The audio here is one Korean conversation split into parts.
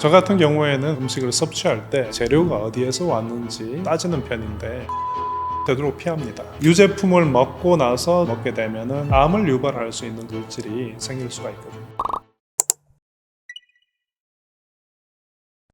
저 같은 경우에는 음식을 섭취할 때 재료가 어디에서 왔는지 따지는 편인데 되도록 피합니다. 유제품을 먹고 나서 먹게 되면 암을 유발할 수 있는 물질이 생길 수가 있거든요.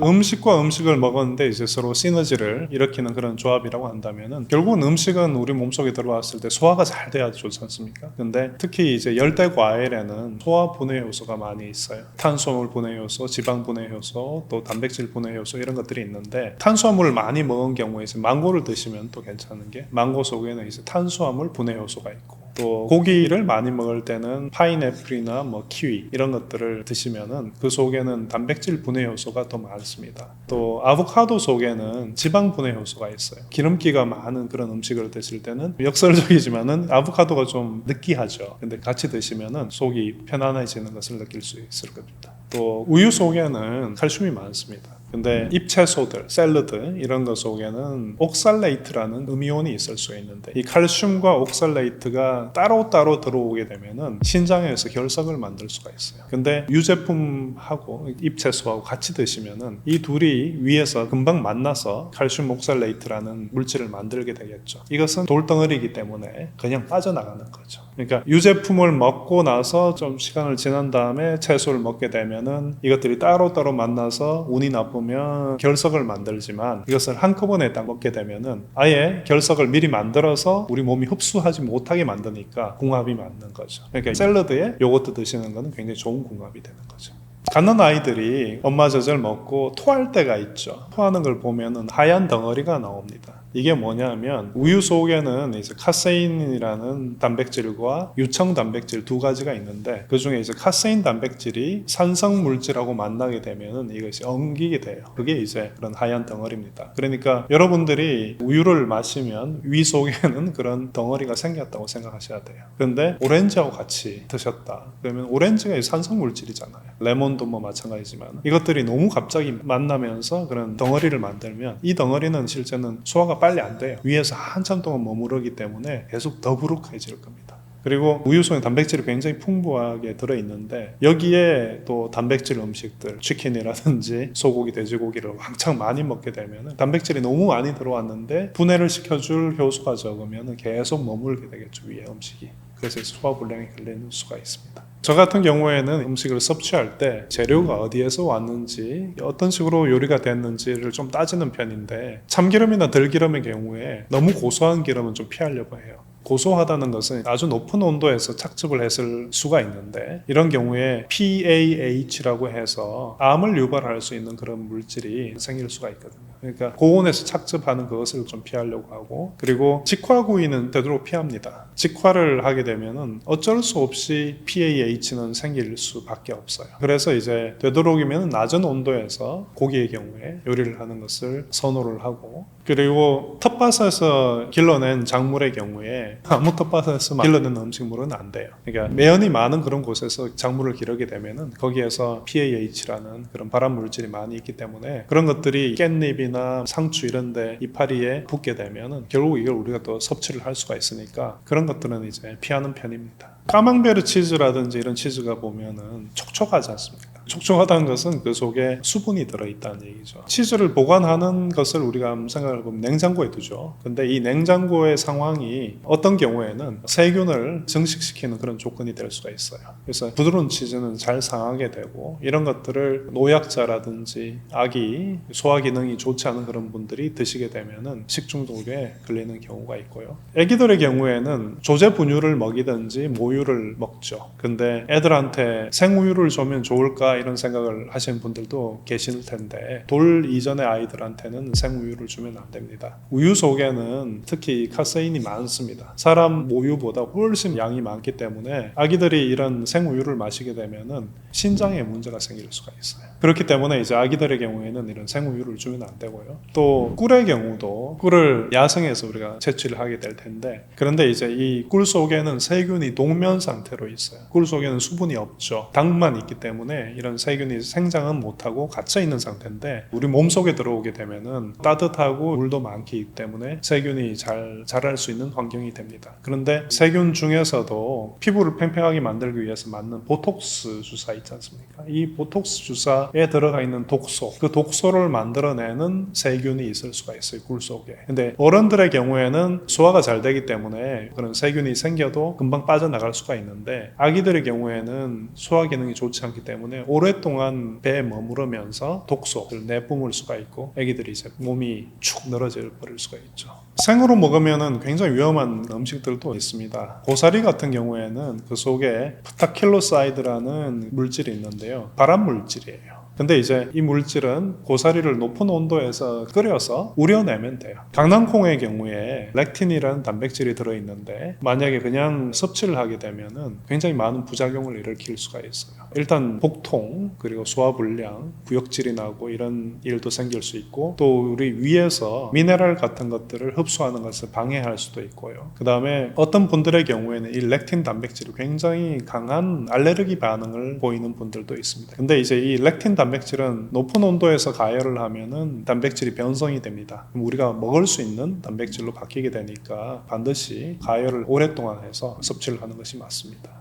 음식과 음식을 먹었는데 이제 서로 시너지를 일으키는 그런 조합이라고 한다면은 결국은 음식은 우리 몸속에 들어왔을 때 소화가 잘 돼야 좋지 않습니까? 근데 특히 이제 열대 과일에는 소화 분해 요소가 많이 있어요. 탄수화물 분해 요소, 지방 분해 요소, 또 단백질 분해 요소 이런 것들이 있는데 탄수화물을 많이 먹은 경우에 이제 망고를 드시면 또 괜찮은 게 망고 속에는 이제 탄수화물 분해 요소가 있고 또 고기를 많이 먹을 때는 파인애플이나 뭐 키위 이런 것들을 드시면은 그 속에는 단백질 분해 요소가 더 많습니다. 또 아보카도 속에는 지방 분해 요소가 있어요. 기름기가 많은 그런 음식을 드실 때는 역설적이지만은 아보카도가 좀 느끼하죠. 근데 같이 드시면은 속이 편안해지는 것을 느낄 수 있을 겁니다. 또 우유 속에는 칼슘이 많습니다. 근데 잎채소들, 샐러드 이런 것 속에는 옥살레이트라는 음이온이 있을 수 있는데 이 칼슘과 옥살레이트가 따로따로 들어오게 되면은 신장에서 결석을 만들 수가 있어요. 근데 유제품하고 잎채소하고 같이 드시면은 이 둘이 위에서 금방 만나서 칼슘 옥살레이트라는 물질을 만들게 되겠죠. 이것은 돌덩어리이기 때문에 그냥 빠져나가는 거죠. 그러니까 유제품을 먹고 나서 좀 시간을 지난 다음에 채소를 먹게 되면은 이것들이 따로따로 만나서 운이 나쁘면 결석을 만들지만 이것을 한꺼번에 딱 먹게 되면은 아예 결석을 미리 만들어서 우리 몸이 흡수하지 못하게 만드니까 궁합이 맞는 거죠. 그러니까 샐러드에 요거트 드시는 거는 굉장히 좋은 궁합이 되는 거죠. 갓난아이들이 엄마 젖을 먹고 토할 때가 있죠. 토하는 걸 보면은 하얀 덩어리가 나옵니다. 이게 뭐냐면 우유 속에는 이제 카세인이라는 단백질과 유청 단백질 두 가지가 있는데 그 중에 이제 카세인 단백질이 산성 물질하고 만나게 되면은 이것이 엉기게 돼요. 그게 이제 그런 하얀 덩어리입니다. 그러니까 여러분들이 우유를 마시면 위 속에는 그런 덩어리가 생겼다고 생각하셔야 돼요. 그런데 오렌지하고 같이 드셨다. 그러면 오렌지가 산성 물질이잖아요. 레몬도 뭐 마찬가지지만 이것들이 너무 갑자기 만나면서 그런 덩어리를 만들면 이 덩어리는 실제는 소화가 빨리 안 돼요. 위에서 한참 동안 머무르기 때문에 계속 더부룩해질 겁니다. 그리고 우유 속에 단백질이 굉장히 풍부하게 들어있는데 여기에 또 단백질 음식들 치킨이라든지 소고기, 돼지고기를 왕창 많이 먹게 되면 단백질이 너무 많이 들어왔는데 분해를 시켜줄 효소가 적으면 계속 머물게 되겠죠. 위에 음식이. 그래서 소화불량이 걸리는 수가 있습니다. 저 같은 경우에는 음식을 섭취할 때 재료가 어디에서 왔는지 어떤 식으로 요리가 됐는지를 좀 따지는 편인데 참기름이나 들기름의 경우에 너무 고소한 기름은 좀 피하려고 해요. 고소하다는 것은 아주 높은 온도에서 착즙을 했을 수가 있는데 이런 경우에 PAH라고 해서 암을 유발할 수 있는 그런 물질이 생길 수가 있거든요. 그러니까 고온에서 착즙하는 그것을 좀 피하려고 하고 그리고 직화구이는 되도록 피합니다. 직화를 하게 되면은 어쩔 수 없이 PAH는 생길 수밖에 없어요. 그래서 이제 되도록이면 낮은 온도에서 고기의 경우에 요리를 하는 것을 선호를 하고 그리고 텃밭에서 길러낸 작물의 경우에 아무 텃밭에서 길러낸 음식물은 안 돼요. 그러니까 매연이 많은 그런 곳에서 작물을 기르게 되면은 거기에서 PAH라는 그런 발암 물질이 많이 있기 때문에 그런 것들이 깻잎이나 상추 이런 데 이파리에 붙게 되면은 결국 이걸 우리가 또 섭취를 할 수가 있으니까 그런 것들은 이제 피하는 편입니다. 까망베르 치즈라든지 이런 치즈가 보면은 촉촉하지 않습니까? 촉촉하다는 것은 그 속에 수분이 들어있다는 얘기죠. 치즈를 보관하는 것을 우리가 생각을 해보면 냉장고에 두죠. 근데 이 냉장고의 상황이 어떤 경우에는 세균을 증식시키는 그런 조건이 될 수가 있어요. 그래서 부드러운 치즈는 잘 상하게 되고 이런 것들을 노약자라든지 아기 소화 기능이 좋지 않은 그런 분들이 드시게 되면은 식중독에 걸리는 경우가 있고요. 아기들의 경우에는 조제 분유를 먹이든지 모유를 먹죠. 근데 애들한테 생우유를 주면 좋을까 이런 생각을 하시는 분들도 계실 텐데 돌 이전의 아이들한테는 생우유를 주면 안 됩니다. 우유 속에는 특히 카세인이 많습니다. 사람 모유보다 훨씬 양이 많기 때문에 아기들이 이런 생우유를 마시게 되면은 신장에 문제가 생길 수가 있어요. 그렇기 때문에 이제 아기들의 경우에는 이런 생우유를 주면 안 되고요. 또 꿀의 경우도 꿀을 야생에서 우리가 채취를 하게 될 텐데 그런데 이제 이 꿀 속에는 세균이 동면 상태로 있어요. 꿀 속에는 수분이 없죠. 당만 있기 때문에 이런 이런 세균이 생장은 못하고 갇혀 있는 상태인데 우리 몸속에 들어오게 되면은 따뜻하고 물도 많기 때문에 세균이 잘 자랄 수 있는 환경이 됩니다. 그런데 세균 중에서도 피부를 팽팽하게 만들기 위해서 맞는 보톡스 주사 있지 않습니까? 이 보톡스 주사에 들어가 있는 독소, 그 독소를 만들어내는 세균이 있을 수가 있어요, 굴 속에. 근데 어른들의 경우에는 소화가 잘 되기 때문에 그런 세균이 생겨도 금방 빠져나갈 수가 있는데 아기들의 경우에는 소화 기능이 좋지 않기 때문에 오랫동안 배에 머무르면서 독소를 내뿜을 수가 있고 아기들이 이제 몸이 축 늘어져 버릴 수가 있죠. 생으로 먹으면은 굉장히 위험한 음식들도 있습니다. 고사리 같은 경우에는 그 속에 프타킬로사이드라는 물질이 있는데요. 발암 물질이에요. 근데 이제 이 물질은 고사리를 높은 온도에서 끓여서 우려내면 돼요. 강낭콩의 경우에 렉틴이라는 단백질이 들어있는데 만약에 그냥 섭취를 하게 되면은 굉장히 많은 부작용을 일으킬 수가 있어요. 일단 복통, 그리고 소화불량, 구역질이 나고 이런 일도 생길 수 있고 또 우리 위에서 미네랄 같은 것들을 흡수하는 것을 방해할 수도 있고요. 그 다음에 어떤 분들의 경우에는 이 렉틴 단백질이 굉장히 강한 알레르기 반응을 보이는 분들도 있습니다. 근데 이제 이 렉틴 단백질은 높은 온도에서 가열을 하면은 단백질이 변성이 됩니다. 그럼 우리가 먹을 수 있는 단백질로 바뀌게 되니까 반드시 가열을 오랫동안 해서 섭취를 하는 것이 맞습니다.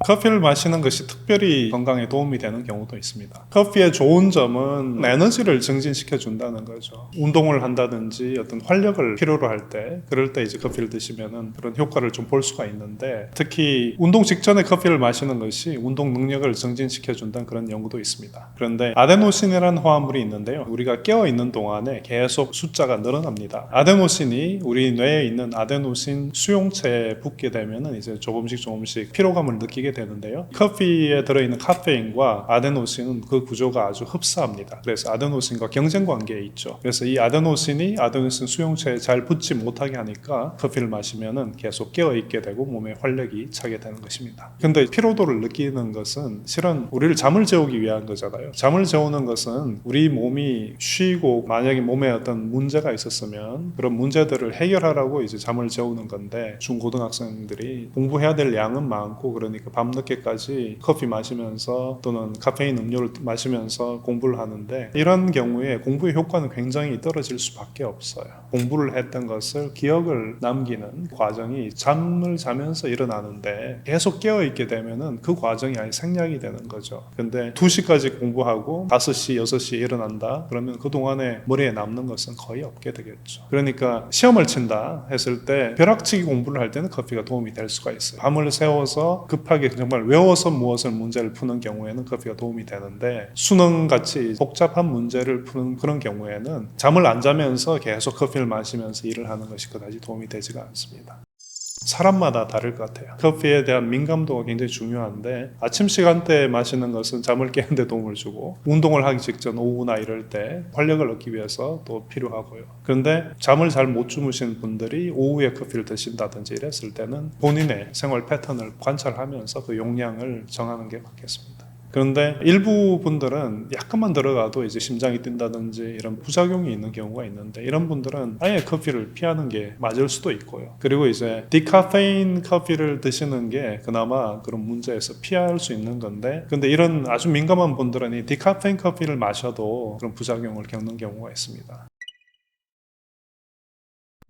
커피를 마시는 것이 특별히 건강에 도움이 되는 경우도 있습니다. 커피의 좋은 점은 에너지를 증진시켜 준다는 거죠. 운동을 한다든지 어떤 활력을 필요로 할 때, 그럴 때 이제 커피를 드시면은 그런 효과를 좀 볼 수가 있는데, 특히 운동 직전에 커피를 마시는 것이 운동 능력을 증진시켜 준다는 그런 연구도 있습니다. 그런데 아데노신이라는 화합물이 있는데요. 우리가 깨어 있는 동안에 계속 숫자가 늘어납니다. 아데노신이 우리 뇌에 있는 아데노신 수용체에 붙게 되면은 이제 조금씩 피로감을 느끼게 되는데요. 커피에 들어있는 카페인과 아데노신은 그 구조가 아주 흡사합니다. 그래서 아데노신과 경쟁 관계에 있죠. 그래서 이 아데노신이 아데노신 수용체에 잘 붙지 못하게 하니까 커피를 마시면은 계속 깨어 있게 되고 몸에 활력이 차게 되는 것입니다. 근데 피로도를 느끼는 것은 실은 우리를 잠을 재우기 위한 거잖아요. 잠을 재우는 것은 우리 몸이 쉬고 만약에 몸에 어떤 문제가 있었으면 그런 문제들을 해결하라고 이제 잠을 재우는 건데 중고등학생들이 공부해야 될 양은 많고 그러니까 밤늦게까지 커피 마시면서 또는 카페인 음료를 마시면서 공부를 하는데 이런 경우에 공부의 효과는 굉장히 떨어질 수밖에 없어요. 공부를 했던 것을 기억을 남기는 과정이 잠을 자면서 일어나는데 계속 깨어있게 되면은 그 과정이 아예 생략이 되는 거죠. 근데 2시까지 공부하고 5시, 6시에 일어난다? 그러면 그동안에 머리에 남는 것은 거의 없게 되겠죠. 그러니까 시험을 친다 했을 때 벼락치기 공부를 할 때는 커피가 도움이 될 수가 있어요. 밤을 새워서 급하게 정말 외워서 무엇을 문제를 푸는 경우에는 커피가 도움이 되는데 수능같이 복잡한 문제를 푸는 그런 경우에는 잠을 안 자면서 계속 커피를 마시면서 일을 하는 것이 그다지 도움이 되지가 않습니다. 사람마다 다를 것 같아요. 커피에 대한 민감도가 굉장히 중요한데 아침 시간대에 마시는 것은 잠을 깨는 데 도움을 주고 운동을 하기 직전 오후나 이럴 때 활력을 얻기 위해서 또 필요하고요. 그런데 잠을 잘 못 주무신 분들이 오후에 커피를 드신다든지 이랬을 때는 본인의 생활 패턴을 관찰하면서 그 용량을 정하는 게 맞겠습니다. 그런데 일부 분들은 약간만 들어가도 이제 심장이 뛴다든지 이런 부작용이 있는 경우가 있는데 이런 분들은 아예 커피를 피하는 게 맞을 수도 있고요. 그리고 이제 디카페인 커피를 드시는 게 그나마 그런 문제에서 피할 수 있는 건데 근데 이런 아주 민감한 분들은 이 디카페인 커피를 마셔도 그런 부작용을 겪는 경우가 있습니다.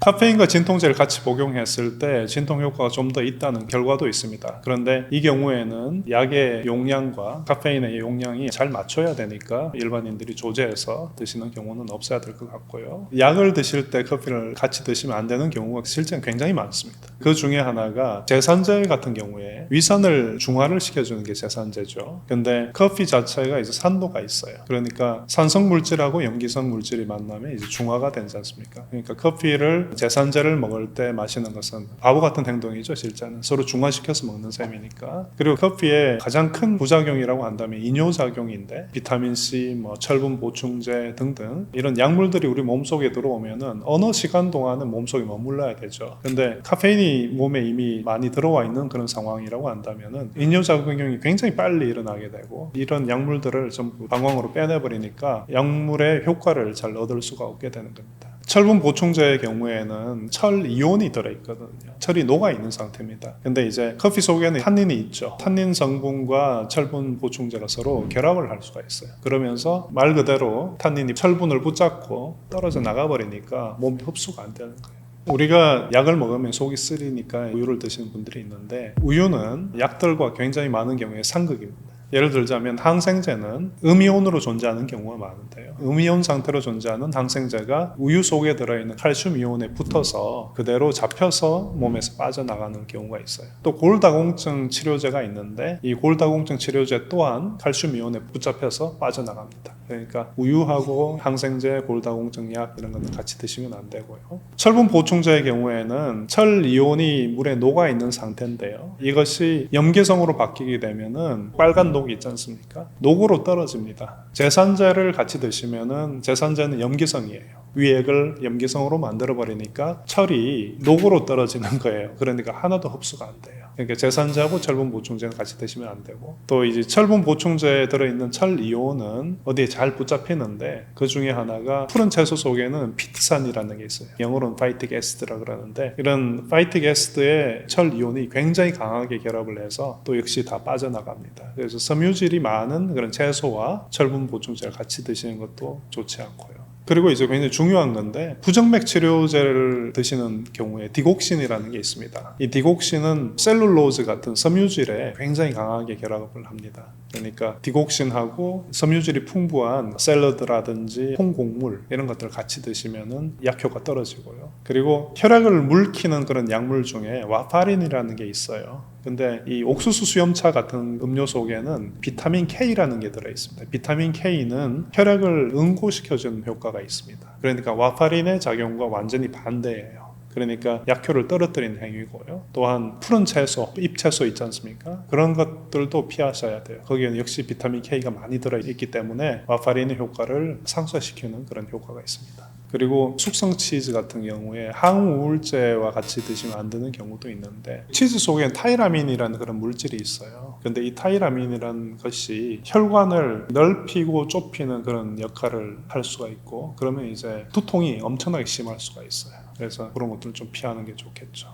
카페인과 진통제를 같이 복용했을 때 진통 효과가 좀 더 있다는 결과도 있습니다. 그런데 이 경우에는 약의 용량과 카페인의 용량이 잘 맞춰야 되니까 일반인들이 조제해서 드시는 경우는 없어야 될 것 같고요. 약을 드실 때 커피를 같이 드시면 안 되는 경우가 실제는 굉장히 많습니다. 그 중에 하나가 제산제 같은 경우에 위산을 중화를 시켜주는 게 제산제죠. 근데 커피 자체가 이제 산도가 있어요. 그러니까 산성 물질하고 염기성 물질이 만나면 이제 중화가 되지 않습니까? 그러니까 커피를 제산제를 먹을 때 마시는 것은 바보 같은 행동이죠. 실제는 서로 중화시켜서 먹는 셈이니까. 그리고 커피의 가장 큰 부작용이라고 한다면 이뇨작용인데 비타민C, 철분 보충제 등등 이런 약물들이 우리 몸속에 들어오면은 어느 시간 동안은 몸속에 머물러야 되죠. 근데 카페인이 몸에 이미 많이 들어와 있는 그런 상황이라고 한다면은 이뇨작용이 굉장히 빨리 일어나게 되고 이런 약물들을 전부 방광으로 빼내버리니까 약물의 효과를 잘 얻을 수가 없게 되는 겁니다. 철분 보충제의 경우에는 철 이온이 들어있거든요. 철이 녹아있는 상태입니다. 근데 이제 커피 속에는 탄닌이 있죠. 탄닌 성분과 철분 보충제가 서로 결합을 할 수가 있어요. 그러면서 말 그대로 탄닌이 철분을 붙잡고 떨어져 나가버리니까 몸이 흡수가 안 되는 거예요. 우리가 약을 먹으면 속이 쓰리니까 우유를 드시는 분들이 있는데, 우유는 약들과 굉장히 많은 경우에 상극입니다. 예를 들자면 항생제는 음이온으로 존재하는 경우가 많은데요. 음이온 상태로 존재하는 항생제가 우유 속에 들어있는 칼슘 이온에 붙어서 그대로 잡혀서 몸에서 빠져나가는 경우가 있어요. 또 골다공증 치료제가 있는데 이 골다공증 치료제 또한 칼슘 이온에 붙잡혀서 빠져나갑니다. 그러니까 우유하고 항생제, 골다공증 약 이런 것들 같이 드시면 안 되고요. 철분 보충제의 경우에는 철 이온이 물에 녹아 있는 상태인데요. 이것이 염계성으로 바뀌게 되면은 빨간 녹이 있지 않습니까? 녹으로 떨어집니다. 제산제를 같이 드시면은 제산제는 염기성이에요. 위액을 염기성으로 만들어 버리니까 철이 녹으로 떨어지는 거예요. 그러니까 하나도 흡수가 안 돼요. 그러니까 제산제하고 철분 보충제는 같이 드시면 안 되고, 또 이제 철분 보충제에 들어있는 철 이온은 어디에 잘 붙잡히는데 그 중에 하나가 푸른 채소 속에는 피트산이라는 게 있어요. 영어로는 파이틱 애시드라 그러는데, 이런 파이틱 애시드에 철 이온이 굉장히 강하게 결합을 해서 또 역시 다 빠져나갑니다. 그래서 섬유질이 많은 그런 채소와 철분 보충제를 같이 드시는 것도 좋지 않고요. 그리고 이제 굉장히 중요한 건데, 부정맥 치료제를 드시는 경우에 디곡신이라는 게 있습니다. 이 디곡신은 셀룰로즈 같은 섬유질에 굉장히 강하게 결합을 합니다. 그러니까 디곡신하고 섬유질이 풍부한 샐러드라든지 콩곡물 이런 것들을 같이 드시면은 약효가 떨어지고요. 그리고 혈액을 물키는 그런 약물 중에 와파린이라는 게 있어요. 근데 이 옥수수 수염차 같은 음료 속에는 비타민 K라는 게 들어있습니다. 비타민 K는 혈액을 응고시켜주는 효과가 있습니다. 그러니까 와파린의 작용과 완전히 반대예요. 그러니까 약효를 떨어뜨리는 행위고요. 또한 푸른 채소, 잎채소 있지 않습니까? 그런 것들도 피하셔야 돼요. 거기에는 역시 비타민 K가 많이 들어있기 때문에 와파린의 효과를 상쇄시키는 그런 효과가 있습니다. 그리고 숙성 치즈 같은 경우에 항우울제와 같이 드시면 안 되는 경우도 있는데, 치즈 속엔 타이라민이라는 그런 물질이 있어요. 근데 이 타이라민이라는 것이 혈관을 넓히고 좁히는 그런 역할을 할 수가 있고, 그러면 이제 두통이 엄청나게 심할 수가 있어요. 그래서 그런 것들을 좀 피하는 게 좋겠죠.